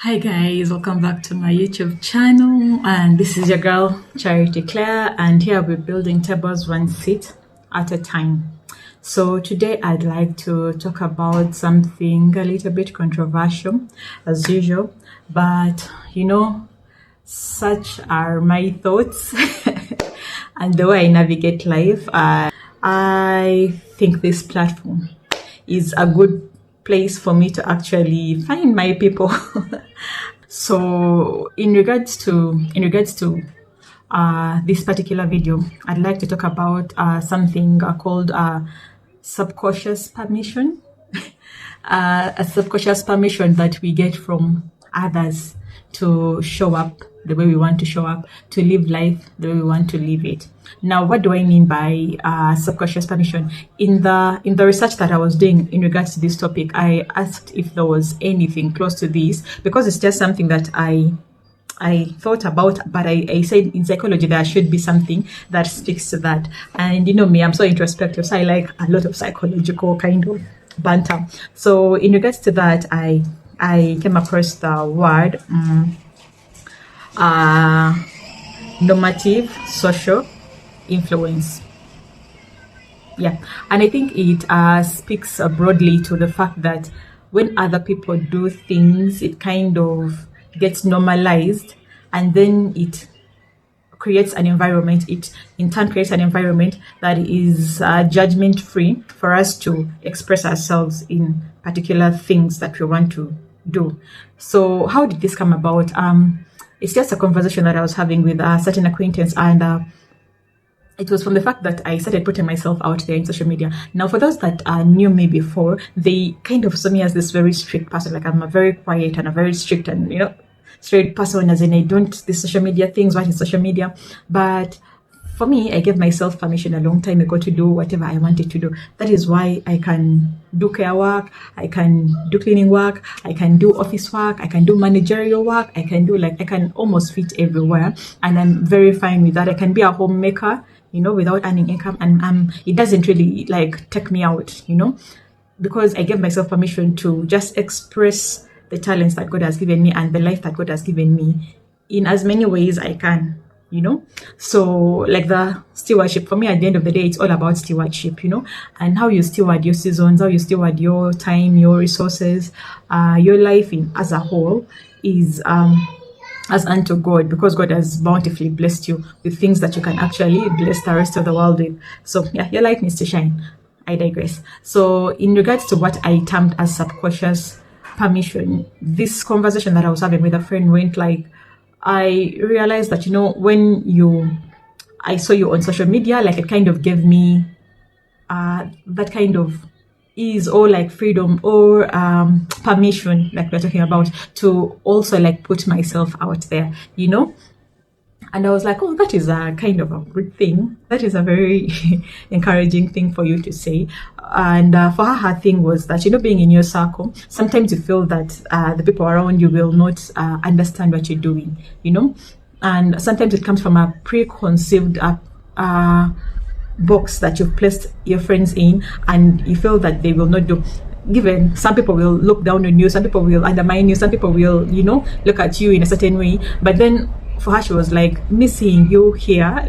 Hi guys, welcome back to my YouTube channel, and this is your girl Charity Claire, and here we're building tables one seat at a time. So today I'd like to talk about something a little bit controversial as usual, but such are my thoughts and the way I navigate life. I think this platform is a good place for me to actually find my people. So in regards to this particular video, I'd like to talk about something called subconscious permission. A subconscious permission that we get from others to show up the way we want to show up, to live life the way we want to live it. Now, what do I mean by subconscious permission? In the research that I was doing in regards to this topic, I asked if there was anything close to this, because it's just something that I thought about, but I said in psychology there should be something that speaks to that. And you know me, I'm so introspective, so I like a lot of psychological kind of banter. So in regards to that, I came across the word normative social influence. Yeah, and I think it speaks broadly to the fact that when other people do things, it kind of gets normalized, and then it creates an environment. It in turn creates an environment that is judgment free for us to express ourselves in particular things that we want to do. So how did this come about? It's just a conversation that I was having with a certain acquaintance, and it was from the fact that I started putting myself out there in social media. Now, for those that knew me before, they kind of saw me as this very strict person. Like, I'm a very quiet and a very strict and, straight person, as in I don't these social media things, what is social media. But for me, I gave myself permission a long time ago to do whatever I wanted to do. That is why I can do care work, I can do cleaning work, I can do office work, I can do managerial work, I can almost fit everywhere. And I'm very fine with that. I can be a homemaker, without earning income, and it doesn't really take me out, because I gave myself permission to just express the talents that God has given me and the life that God has given me in as many ways I can. So like the stewardship, for me at the end of the day, it's all about stewardship, and how you steward your seasons, how you steward your time, your resources, your life as a whole is as unto God, because God has bountifully blessed you with things that you can actually bless the rest of the world with. So yeah, your light needs to shine. I digress. So in regards to what I termed as subconscious permission, this conversation that I was having with a friend went like, I realized that, when I saw you on social media, it kind of gave me that kind of ease or freedom or permission, like we're talking about, to also put myself out there, And I was like, oh, that is a kind of a good thing. That is a very encouraging thing for you to say. And for her thing was that, being in your circle, sometimes you feel that the people around you will not understand what you're doing, And sometimes it comes from a preconceived box that you've placed your friends in, and you feel that they will not do. Given some people will look down on you, some people will undermine you, some people will, look at you in a certain way. But then for her, she was like, me seeing you here,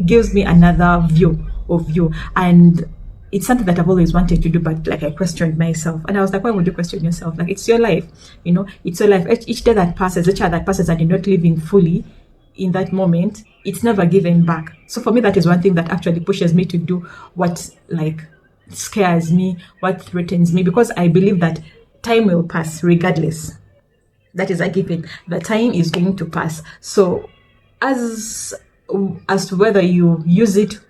gives me another view of you. And it's something that I've always wanted to do, but I questioned myself. And I was like, why would you question yourself? It's your life, it's your life. Each day that passes, each year that passes, and you're not living fully in that moment, it's never given back. So for me, that is one thing that actually pushes me to do what scares me, what threatens me, because I believe that time will pass regardless. That is a given. The time is going to pass. So as to whether you use it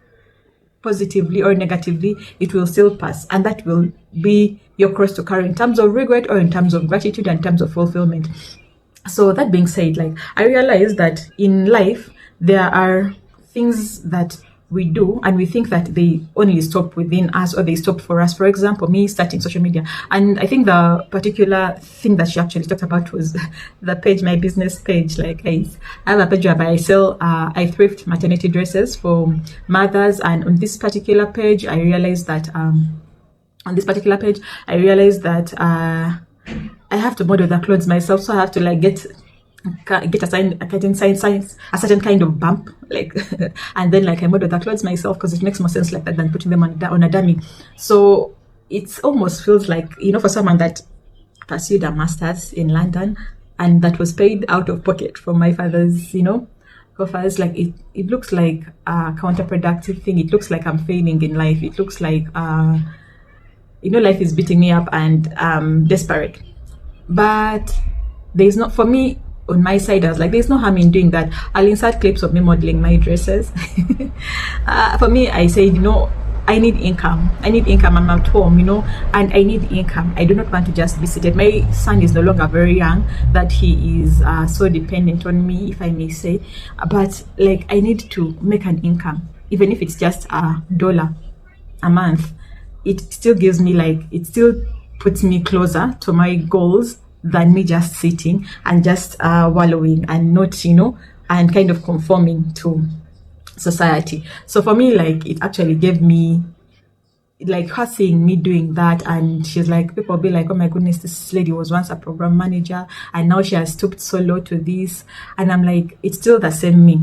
positively or negatively, it will still pass, and that will be your cross to carry in terms of regret or in terms of gratitude and in terms of fulfillment. So that being said, I realized that in life there are things that we do and we think that they only stop within us, or they stop for us. For example, me starting social media, and I think the particular thing that she actually talked about was the page, my business page. I have a page where I sell, I thrift maternity dresses for mothers, and on this particular page, I realized that I have to model the clothes myself, so I have to like get a certain kind of bump, like, and then like I model the clothes myself because it makes more sense like that than putting them on a dummy. So it almost feels like, for someone that pursued a master's in London and that was paid out of pocket from my father's, coffers, like it looks like a counterproductive thing. It looks like I'm failing in life. It looks like life is beating me up and desperate. But there's not, for me, on my side, I was like, there's no harm in doing that. I'll insert clips of me modeling my dresses. For me, I said, I need income. I'm at home, and I need income. I do not want to just be seated. My son is no longer very young that he is so dependent on me, if I may say. But like, I need to make an income, even if it's just $1 a month. It still gives me it still puts me closer to my goals than me just sitting and just wallowing and not, and kind of conforming to society. So for me, it actually gave me, her seeing me doing that, and she's like, people will be like, oh my goodness, this lady was once a program manager and now she has stooped so low to this. And I'm like, it's still the same me,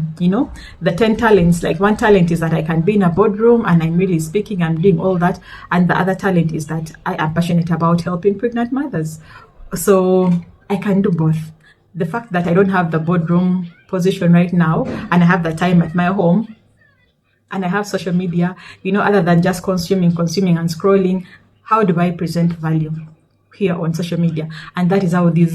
the 10 talents. Like, one talent is that I can be in a boardroom and I'm really speaking, I'm doing all that, and the other talent is that I am passionate about helping pregnant mothers. So I can do both. The fact that I don't have the boardroom position right now and I have the time at my home and I have social media, other than just consuming and scrolling, how do I present value here on social media? And that is how the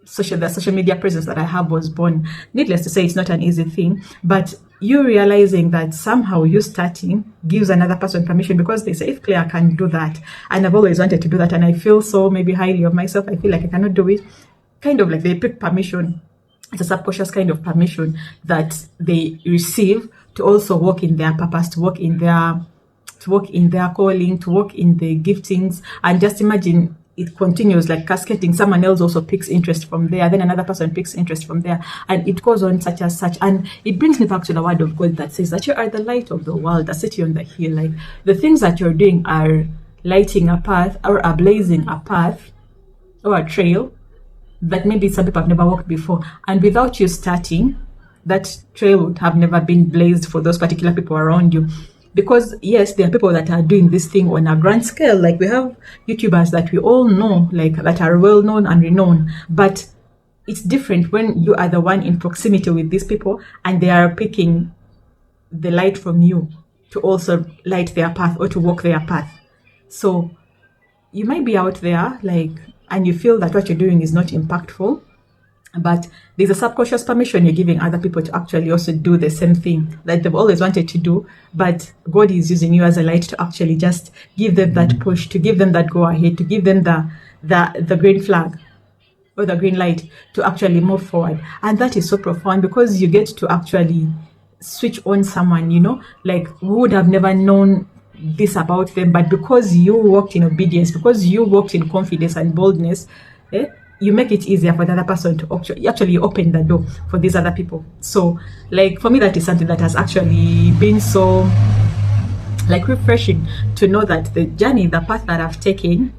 social media presence that I have was born. Needless to say, it's not an easy thing, but you realizing that somehow you starting gives another person permission, because they say, if Claire can do that, and I've always wanted to do that, and I feel so maybe highly of myself, I feel like I cannot do it, kind of like they pick permission. It's a subconscious kind of permission that they receive to also walk in their purpose, to walk in their calling, to walk in the giftings. And just imagine it continues like cascading. Someone else also picks interest from there, then another person picks interest from there, and it goes on such as such. And it brings me back to the word of God that says that you are the light of the world, a city on the hill. Like, the things that you're doing are lighting a path, or are blazing a path or a trail that maybe some people have never walked before. And without you starting, that trail would have never been blazed for those particular people around you. Because yes, there are people that are doing this thing on a grand scale. Like, we have YouTubers that we all know, like, that are well known and renowned. But it's different when you are the one in proximity with these people and they are picking the light from you to also light their path or to walk their path. So you might be out there, and you feel that what you're doing is not impactful, but there's a subconscious permission you're giving other people to actually also do the same thing that they've always wanted to do. But God is using you as a light to actually just give them that push, to give them that go ahead, to give them the green flag or the green light to actually move forward. And that is so profound, because you get to actually switch on someone, we would have never known this about them, but because you walked in obedience, because you walked in confidence and boldness, you make it easier for the other person to actually open the door for these other people. So, for me, that is something that has actually been so refreshing to know that the journey, the path that I've taken,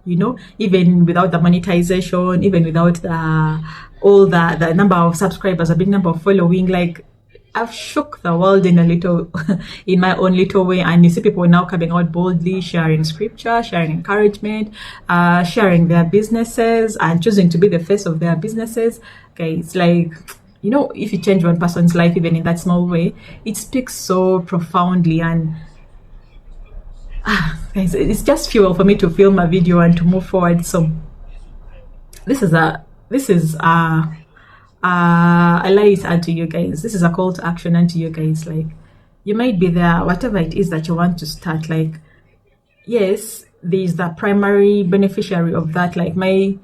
even without the monetization, even without all the number of subscribers, a big number of following, I've shook the world in my own little way. And you see people now coming out boldly, sharing scripture, sharing encouragement, sharing their businesses and choosing to be the face of their businesses. Okay, it's if you change one person's life, even in that small way, it speaks so profoundly. And guys, it's just fuel for me to film a video and to move forward. So this is a light unto you guys. This is a call to action unto you guys. You might be there, whatever it is that you want to start. Yes, there's the primary beneficiary of that, my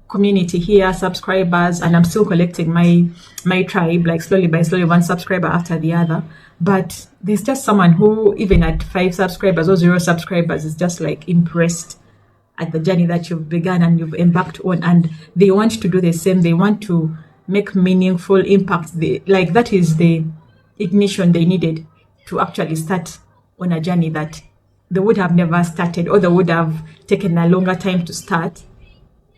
community here, subscribers, and I'm still collecting my tribe, slowly by slowly, one subscriber after the other. But there's just someone who, even at 5 subscribers or 0 subscribers, is just impressed at the journey that you've begun and you've embarked on, and they want to do the same. They want to make meaningful impact. That is the ignition they needed to actually start on a journey that they would have never started, or they would have taken a longer time to start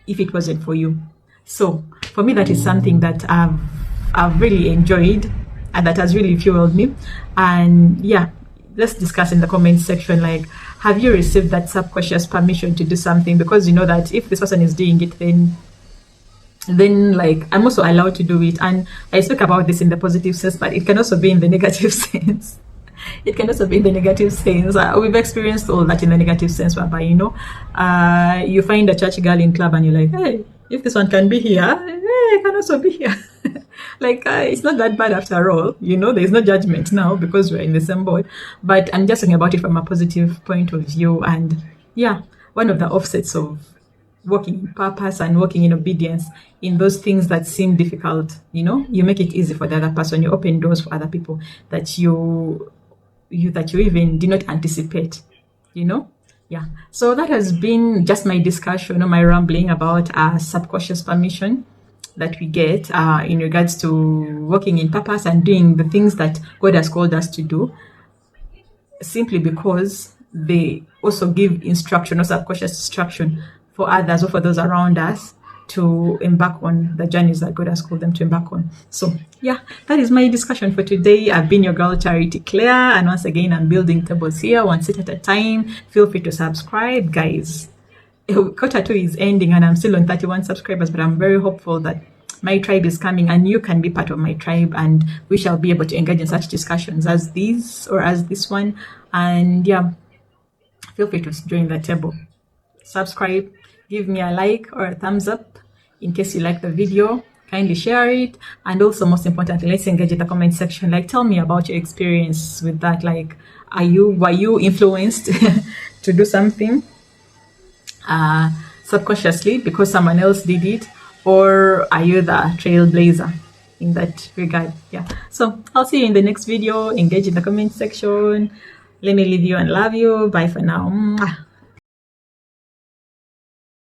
if it wasn't for you. So for me, that is something that I've really enjoyed and that has really fueled me. And yeah, let's discuss in the comment section, like, have you received that subconscious permission to do something because you know that if this person is doing it, then like I'm also allowed to do it. And I speak about this in the positive sense, but it can also be in the negative sense. It can also be in the negative sense. We've experienced all that in the negative sense, whereby you find a church girl in club and you're like, hey, if this one can be here, hey, I can also be here. Like it's not that bad after all. There's no judgment now because we're in the same boat. But I'm just talking about it from a positive point of view. And yeah, one of the offsets of working in purpose and working in obedience in those things that seem difficult, you make it easy for the other person. You open doors for other people that you even did not anticipate. Yeah. So that has been just my discussion or my rambling about subconscious permission that we get in regards to working in purpose and doing the things that God has called us to do, simply because they also give instruction or subconscious instruction for others or for those around us to embark on the journeys that God has called them to embark on. So yeah, that is my discussion for today. I've been your girl Charity Claire, and once again I'm building tables here, one seat at a time. Feel free to subscribe, guys. Q2 is ending and I'm still on 31 subscribers, but I'm very hopeful that my tribe is coming and you can be part of my tribe, and we shall be able to engage in such discussions as these or as this one. And yeah, feel free to join the table. Subscribe, give me a like or a thumbs up in case you like the video. Kindly share it, and also most importantly, let's engage in the comment section. Like, tell me about your experience with that. Like, were you influenced to do something subconsciously because someone else did it, or are you the trailblazer in that regard? Yeah, so I'll see you in the next video. Engage in the comment section. Let me leave you and love you. Bye for now. Mwah.